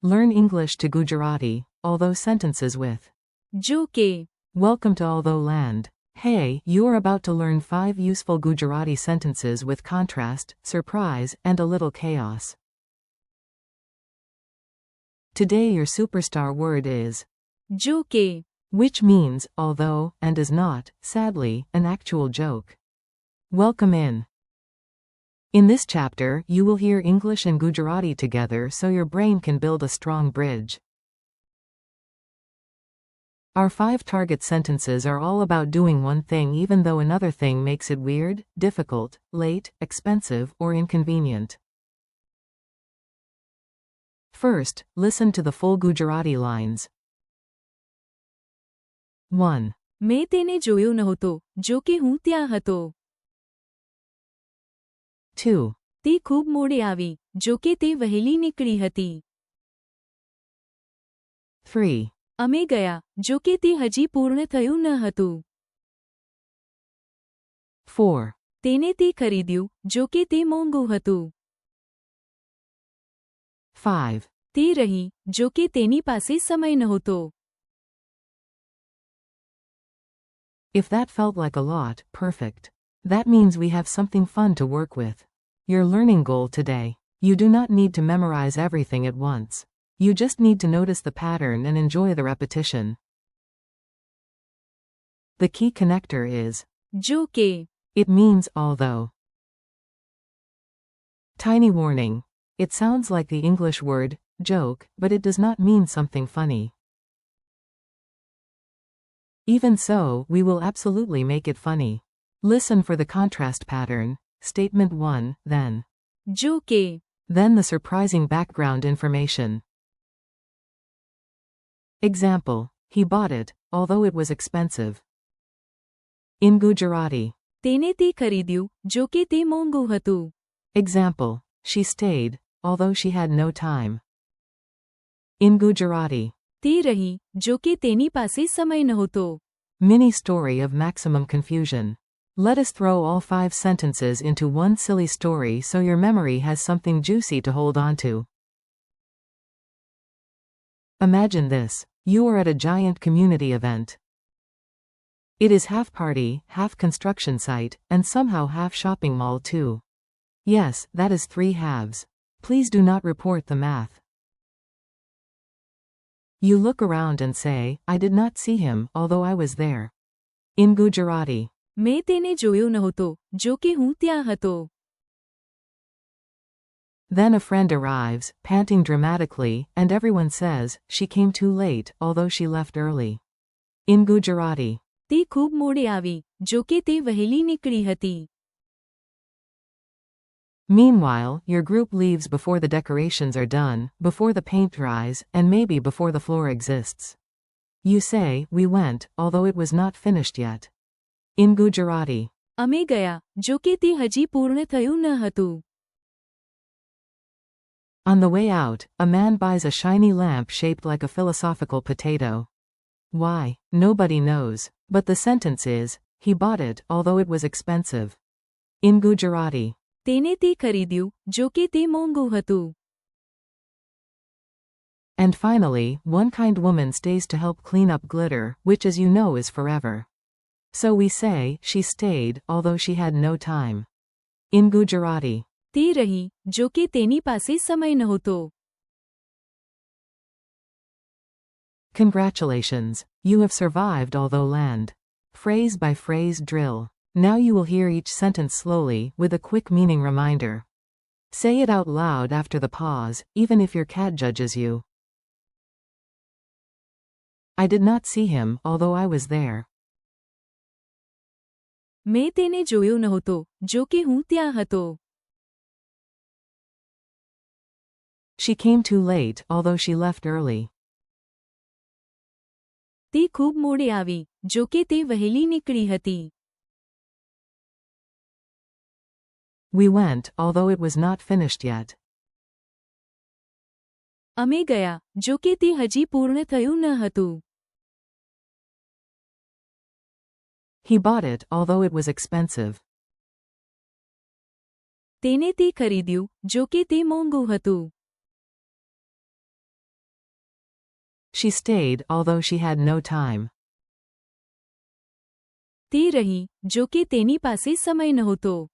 Learn English to Gujarati, although sentences with જો કે. Welcome to Although Land. Hey, you are about to learn 5 useful Gujarati sentences with contrast, surprise, and a little chaos. Today your superstar word is જો કે. which means although and is not, sadly, an actual joke. Welcome in. In this chapter, you will hear English and Gujarati together so your brain can build a strong bridge. Our 5 target sentences are all about doing one thing even though another thing makes it weird, difficult, late, expensive, or inconvenient. First, listen to the full Gujarati lines. 1. મેં તેને જોયો નહોતો, જો કે હું ત્યાં હતો. 2. તે ખૂબ મોડે આવી, જો કે તે વહેલી નીકળી હતી. 3. અમે ગયા, જો કે તે હજી પૂર્ણ થયું ન હતું. 4. તેને તે ખરીદ્યું, જો કે તે મોંઘું હતું. 5. તે રહી, જો કે તેની પાસે સમય નહોતો. If that felt like a lot, perfect. That means we have something fun to work with. Your learning goal today. You do not need to memorize everything at once. You just need to notice the pattern and enjoy the repetition. The key connector is જો કે. it means although. Tiny warning. It sounds like the English word joke, but it does not mean something funny. Even so, we will absolutely make it funny. Listen for the contrast pattern. Statement 1, then. જો કે. Then the surprising background information. Example. He bought it, although it was expensive. In Gujarati. તેને તે ખરીદ્યું, જો કે તે મોંઘું હતું. Example. She stayed, although she had no time. In Gujarati. તે રહી, જો કે તેની પાસે સમય નહોતો. Mini story of maximum confusion. Let us throw all 5 sentences into one silly story so your memory has something juicy to hold on to. Imagine this. You are at a giant community event. It is half party, half construction site, and somehow half shopping mall too. Yes, that is 3 halves. Please do not report the math. You look around and say, I did not see him, although I was there. In Gujarati. મેં તેને જોયો નહોતો, જો કે હું ત્યાં હતો. Then a friend arrives, panting dramatically, and everyone says, she came too late, although she left early. In Gujarati. તે ખૂબ મોડે આવી, જો કે તે વહેલી નીકળી હતી. Meanwhile, your group leaves before the decorations are done, before the paint dries, and maybe before the floor exists. You say, we went, although it was not finished yet. In Gujarati. અમે ગયા, જો કે તે હજી પૂર્ણ થયું ન હતું. On the way out, a man buys a shiny lamp shaped like a philosophical potato. Why? Nobody knows. But the sentence is, he bought it, although it was expensive. In Gujarati. તેને તે ખરીદ્યું, જો કે તે મોંઘું હતું. And finally, one kind woman stays to help clean up glitter, which as you know is forever. So we say, she stayed, although she had no time. In Gujarati. તે રહી, જો કે તેની પાસે સમય નહોતો. Congratulations. You have survived although land. Phrase by phrase drill. Now you will hear each sentence slowly, with a quick meaning reminder. Say it out loud after the pause, even if your cat judges you. I did not see him, although I was there. મેં તેને જોયો નહોતો, જો કે હું ત્યાં હતો. She came too late, although she left early. તે ખૂબ મોડે આવી, જો કે તે વહેલી નીકળી હતી. We went, although it was not finished yet. અમે ગયા, જો કે તે હજી પૂર્ણ થયું ન હતું. He bought it, although it was expensive. તેને તે ખરીદ્યું, જો કે તે મોંઘું હતું. She stayed, although she had no time. તે રહી જો કે તેની પાસે સમય નહોતો.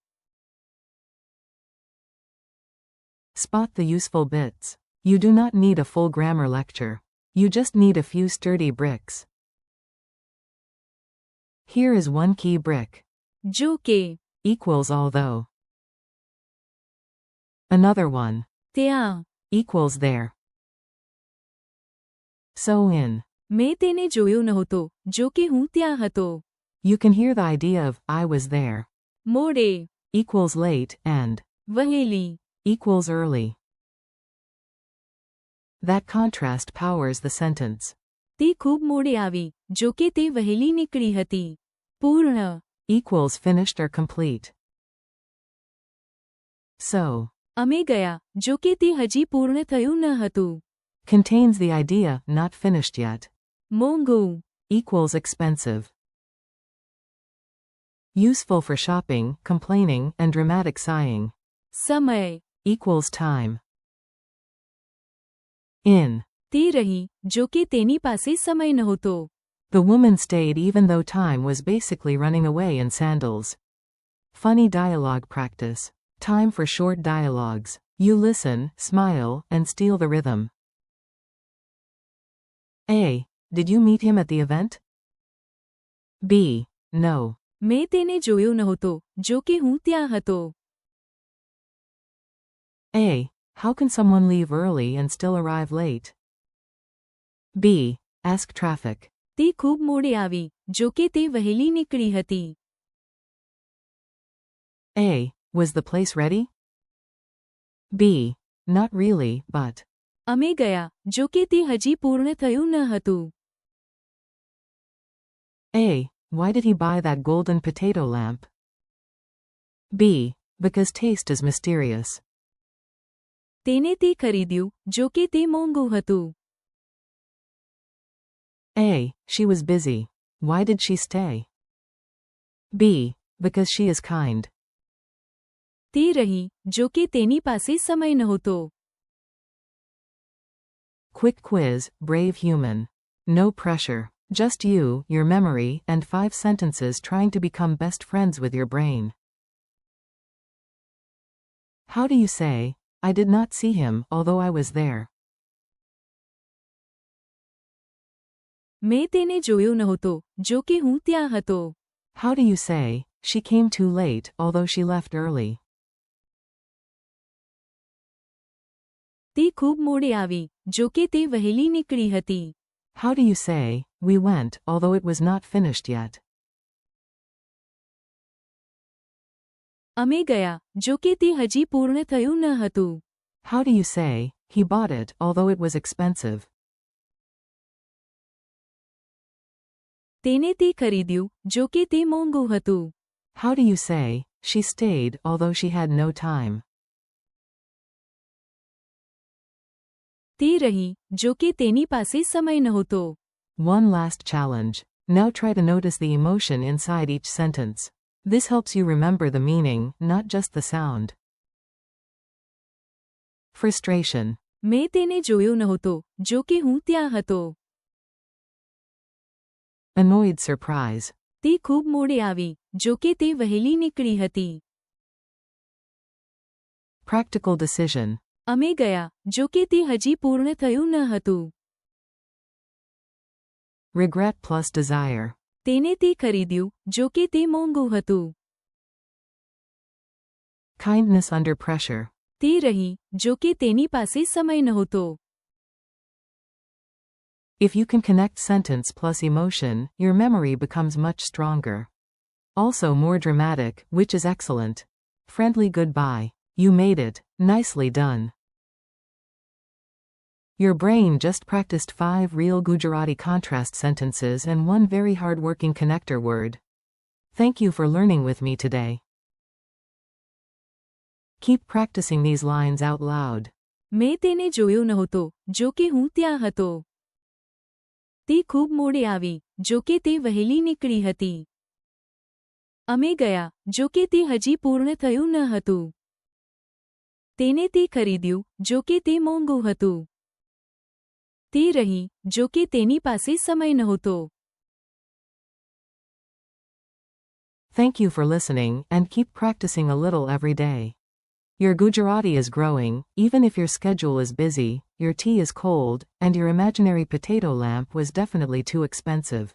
Spot the useful bits. You do not need a full grammar lecture. You just need a few sturdy bricks. Here is one key brick. જો કે Equals although. Another one. ત્યાં Equals there. So in. મેં તેને જોયો નહોતો જો કે હું ત્યાં હતો. You can hear the idea of I was there. મોડે Equals late and વહેલી. equals early. That contrast powers the sentence. તે ખૂબ મોડે આવી જો કે તે વહેલી નીકળી હતી. પૂર્ણ Equals finished or complete. So અમે ગયા જો કે તે હજી પૂર્ણ થયું ન હતું. contains the idea not finished yet. મોંઘું Equals expensive. Useful for shopping, complaining, and dramatic sighing. સમય Equals time. In. તે રહી જો કે તેની પાસે સમય નહોતો. The woman stayed even though time was basically running away in sandals. Funny dialogue practice. Time for short dialogues. You listen, smile, and steal the rhythm. A. Did you meet him at the event? B. No. મેં તેને જોયો નહોતો જો કે હું ત્યાં હતો. A. How can someone leave early and still arrive late? B. Ask traffic. તે ખૂબ મોડે આવી જો કે તે વહેલી નીકળી હતી. A. Was the place ready? B. Not really, but. અમે ગયા જો કે તે હજી પૂર્ણ થયું ન હતું. A. Why did he buy that golden potato lamp? B. Because taste is mysterious. તેને તે ખરીદ્યું જો કે તે મોંઘું હતું. A. She was busy. Why did she stay? B. Because she is kind. તે રહી જો કે તેની પાસે સમય નહોતો. Quick quiz, brave human. No pressure. Just you, your memory, and 5 sentences trying to become best friends with your brain. How do you say, I did not see him, although I was there? મેં તેને જોયો નહોતો જો કે હું ત્યાં હતો. How do you say, she came too late, although she left early? તે ખૂબ મોડે આવી જો કે તે વહેલી નીકળી હતી. How do you say, we went, although it was not finished yet? અમે ગયા જો કે તે હજી પૂર્ણ થયું ન હતું. How do you say, he bought it, although it was expensive? તેને તે ખરીદ્યું જો કે તે મોંઘું હતું. How do you say, she stayed, although she had no time? તે રહી જો કે તેની પાસે સમય નહોતો. One last challenge. Now try to notice the emotion inside each sentence. This helps you remember the meaning, not just the sound. Frustration. મેં તેને જોયો નહોતો જો કે હું ત્યાં હતો. Annoyed surprise. તે ખૂબ મોડે આવી જો કે તે વહેલી નીકળી હતી. Practical decision. અમે ગયા જો કે તે હજી પૂર્ણ થયું ન હતું. Regret plus desire. તેને તે ખરીદ્યું જો કે તે મોંઘું હતું. Kindness under pressure. તે રહી જો કે તેની પાસે સમય નહોતો. If you can connect sentence plus emotion, your memory becomes much stronger. Also more dramatic, which is excellent. Friendly goodbye. You made it. Nicely done. Your brain just practiced 5 real Gujarati contrast sentences and 1 very hard-working connector word. Thank you for learning with me today. Keep practicing these lines out loud. મેં તેને જોયો નહોતો જો કે હું ત્યાં હતો. તે ખૂબ મોડે આવી જો કે તે વહેલી નીકળી હતી. અમે ગયા જો કે તે હજી પૂર્ણ થયું ન હતું. તેને તે ખરીદ્યું જો કે તે મોંઘું હતું. તે રહી જો કે તેની પાસે સમય નહોતો. Thank you for listening, and keep practicing a little every day. Your Gujarati is growing, even if your schedule is busy, your tea is cold, and your imaginary potato lamp was definitely too expensive.